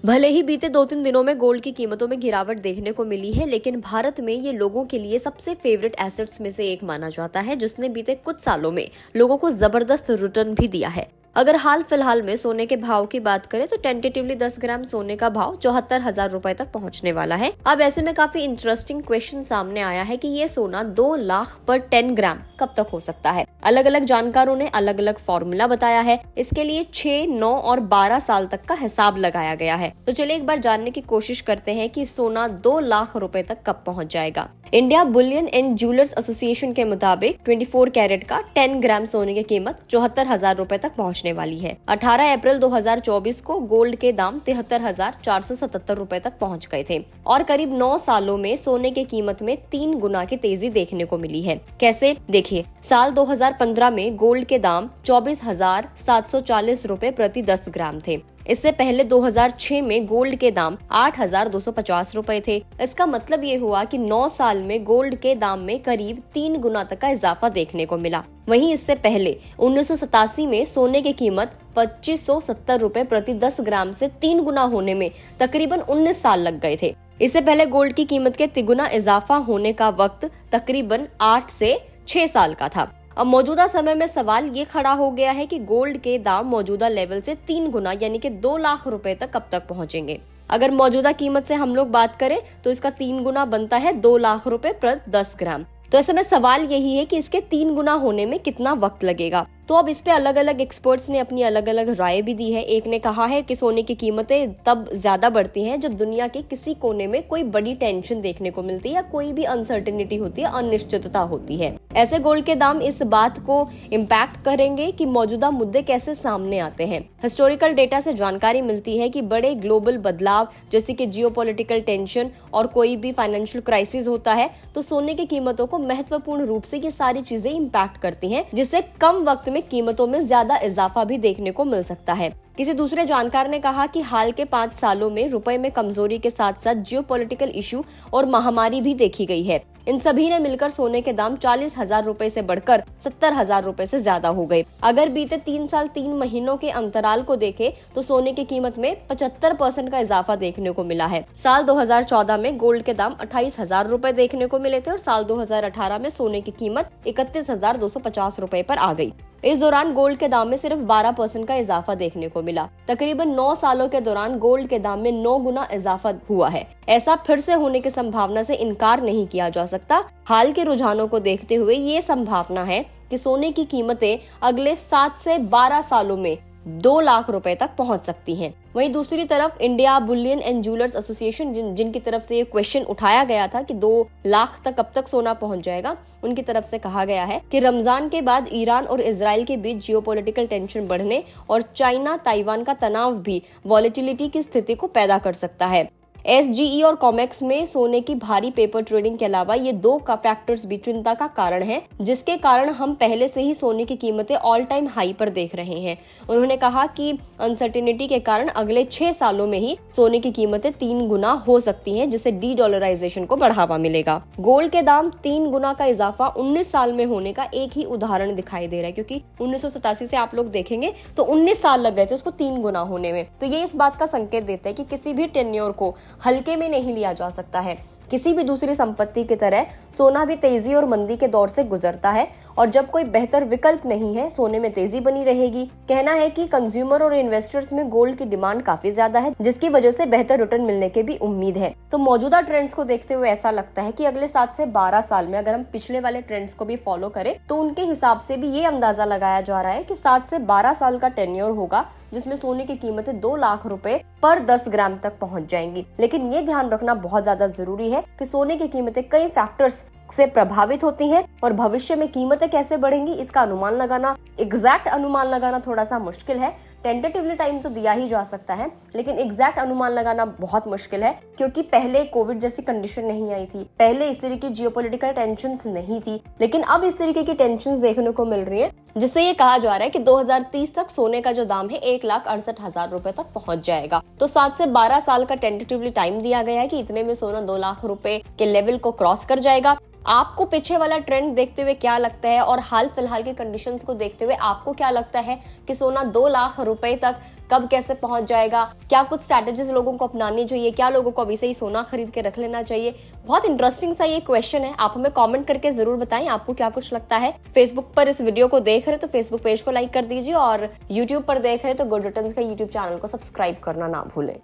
भले ही बीते 2-3 दिनों में गोल्ड की कीमतों में गिरावट देखने को मिली है, लेकिन भारत में ये लोगों के लिए सबसे फेवरेट एसेट्स में से एक माना जाता है, जिसने बीते कुछ सालों में लोगों को जबरदस्त रिटर्न भी दिया है। अगर हाल फिलहाल में सोने के भाव की बात करें तो टेंटेटिवली 10 ग्राम सोने का भाव 74,000 रुपए तक पहुंचने वाला है। अब ऐसे में काफी इंटरेस्टिंग क्वेश्चन सामने आया है कि ये सोना 2 लाख पर 10 ग्राम कब तक हो सकता है। अलग अलग जानकारों ने अलग अलग फॉर्मूला बताया है। इसके लिए 6, 9 और 12 साल तक का हिसाब लगाया गया है। तो चलिए एक बार जानने की कोशिश करते हैं कि सोना 2 लाख रुपए तक कब पहुंच जाएगा। India Boolean and jewellers association के मुताबिक 24 कैरेट का 10 ग्राम सोने की कीमत 74,000 रुपए तक पहुंचने वाली है। 18 अप्रैल 2024 को गोल्ड के दाम 73,477 रुपए तक पहुंच गए थे और करीब 9 सालों में सोने की कीमत में 3 गुना की तेजी देखने को मिली है। कैसे? देखिए, साल 2015 में गोल्ड के दाम 24,740 रुपए प्रति 10 ग्राम थे। इससे पहले 2006 में गोल्ड के दाम 8,250 रुपए थे। इसका मतलब ये हुआ कि 9 साल में गोल्ड के दाम में करीब 3 गुना तक का इजाफा देखने को मिला। वहीं इससे पहले 1987 में सोने की कीमत 2,570 रुपए प्रति 10 ग्राम से 3 गुना होने में तकरीबन 19 साल लग गए थे। इससे पहले गोल्ड की कीमत के तिगुना इजाफा होने का वक्त तकरीबन 8 से 6 साल का था। अब मौजूदा समय में सवाल ये खड़ा हो गया है कि गोल्ड के दाम मौजूदा लेवल से 3 गुना यानी कि 2 लाख रुपए तक कब तक पहुंचेंगे। अगर मौजूदा कीमत से हम लोग बात करें तो इसका 3 गुना बनता है 2 लाख रुपए प्रति 10 ग्राम। तो ऐसे में सवाल यही है कि इसके 3 गुना होने में कितना वक्त लगेगा। तो अब इस पे अलग अलग एक्सपर्ट्स ने अपनी अलग अलग राय भी दी है। एक ने कहा है कि सोने की कीमतें तब ज्यादा बढ़ती हैं जब दुनिया के किसी कोने में कोई बड़ी टेंशन देखने को मिलती है या कोई भी अनसर्टेनिटी होती है, अनिश्चितता होती है। ऐसे गोल्ड के दाम इस बात को इम्पैक्ट करेंगे कि मौजूदा मुद्दे कैसे सामने आते हैं। हिस्टोरिकल डेटा से जानकारी मिलती है कि बड़े ग्लोबल बदलाव जैसे कि जियोपॉलिटिकल टेंशन और कोई भी फाइनेंशियल क्राइसिस होता है तो सोने की कीमतों को महत्वपूर्ण रूप से ये सारी चीजें इम्पैक्ट करती हैं, जिससे कम वक्त में कीमतों में ज्यादा इजाफा भी देखने को मिल सकता है। किसी दूसरे जानकार ने कहा कि हाल के 5 सालों में रुपए में कमजोरी के साथ साथ जियोपॉलिटिकल इशू और महामारी भी देखी गई है। इन सभी ने मिलकर सोने के दाम 40,000 रुपए से बढ़कर 70,000 रुपए से ज्यादा हो गए। अगर बीते 3 साल 3 महीनों के अंतराल को देखें तो सोने की कीमत में 75% का इजाफा देखने को मिला है। साल 2014 में गोल्ड के दाम 28,000 रुपए देखने को मिले थे और साल 2018 में सोने की कीमत 31,250 रुपए पर आ गई। इस दौरान गोल्ड के दाम में सिर्फ 12% का इजाफा देखने को मिला। तकरीबन 9 सालों के दौरान गोल्ड के दाम में 9 गुना इजाफा हुआ है। ऐसा फिर से होने की संभावना से इनकार नहीं किया जा सकता। हाल के रुझानों को देखते हुए ये संभावना है कि सोने की कीमतें अगले 7 से 12 सालों में 2 लाख रुपए तक पहुंच सकती हैं। वहीं दूसरी तरफ India Boolean and jewellers association जिनकी तरफ से ये क्वेश्चन उठाया गया था कि 2 लाख तक कब तक सोना पहुंच जाएगा, उनकी तरफ से कहा गया है कि रमजान के बाद ईरान और इजराइल के बीच जियोपॉलिटिकल टेंशन बढ़ने और चाइना ताइवान का तनाव भी वॉलेटिलिटी की स्थिति को पैदा कर सकता है। एसजीई और कॉमेक्स में सोने की भारी पेपर ट्रेडिंग के अलावा ये 2 का फैक्टर्स भी चिंता का कारण है, जिसके कारण हम पहले से ही सोने की कीमतें ऑल टाइम हाई पर देख रहे हैं। उन्होंने कहा कि अनसर्टेनिटी के कारण अगले 6 सालों में ही सोने की कीमतें 3 गुना हो सकती हैं, जिससे डी डॉलराइजेशन को बढ़ावा मिलेगा। गोल्ड के दाम 3 गुना का इजाफा 19 साल में होने का एक ही उदाहरण दिखाई दे रहा है, क्योंकि 1987 से आप लोग देखेंगे तो 19 साल लग गए थे उसको 3 गुना होने में। तो ये इस बात का संकेत देता है कि किसी भी टेन्योर को हल्के में नहीं लिया जा सकता है। किसी भी दूसरी संपत्ति की तरह सोना भी तेजी और मंदी के दौर से गुजरता है और जब कोई बेहतर विकल्प नहीं है, सोने में तेजी बनी रहेगी। कहना है कि कंज्यूमर और इन्वेस्टर्स में गोल्ड की डिमांड काफी ज्यादा है, जिसकी वजह से बेहतर रिटर्न मिलने की भी उम्मीद है। तो मौजूदा ट्रेंड्स को देखते हुए ऐसा लगता है कि अगले 7 से 12 साल में अगर हम पिछले वाले ट्रेंड्स को भी फॉलो करें तो उनके हिसाब से भी ये अंदाजा लगाया जा रहा है कि 7 से 12 साल का टेन्योर होगा जिसमें सोने की कीमतें 2 लाख रुपए पर 10 ग्राम तक पहुंच जाएंगी। लेकिन ये ध्यान रखना बहुत ज्यादा जरूरी है कि सोने की कीमतें कई फैक्टर्स से प्रभावित होती हैं और भविष्य में कीमतें कैसे बढ़ेंगी इसका अनुमान लगाना, एग्जैक्ट अनुमान लगाना थोड़ा सा मुश्किल है। टेंटेटिवली टाइम तो दिया ही जा सकता है, लेकिन एग्जैक्ट अनुमान लगाना बहुत मुश्किल है, क्योंकि पहले कोविड जैसी कंडीशन नहीं आई थी, पहले इस तरह की जियोपॉलिटिकल टेंशंस नहीं थी, लेकिन अब इस तरीके की टेंशंस देखने को मिल रही है, जिससे ये कहा जा रहा है कि 2030 तक सोने का जो दाम है 1,68,000 रुपए तक पहुंच जाएगा। तो 7 से 12 साल का टेंटेटिवली टाइम दिया गया है कि इतने में सोना 2 लाख रुपए के लेवल को क्रॉस कर जाएगा। आपको पीछे वाला ट्रेंड देखते हुए क्या लगता है और हाल फिलहाल की कंडीशंस को देखते हुए आपको क्या लगता है कि सोना 2 लाख रुपए तक कब कैसे पहुंच जाएगा, क्या कुछ स्ट्रैटेजीज लोगों को अपनानी चाहिए, क्या लोगों को अभी से ही सोना खरीद के रख लेना चाहिए। बहुत इंटरेस्टिंग सा ये क्वेश्चन है, आप हमें कमेंट करके जरूर बताएं आपको क्या कुछ लगता है। फेसबुक पर इस वीडियो को देख रहे तो फेसबुक पेज को लाइक कर दीजिए और यूट्यूब पर देख रहे तो गुड रिटर्न्स का यूट्यूब चैनल को सब्सक्राइब करना ना भूलें।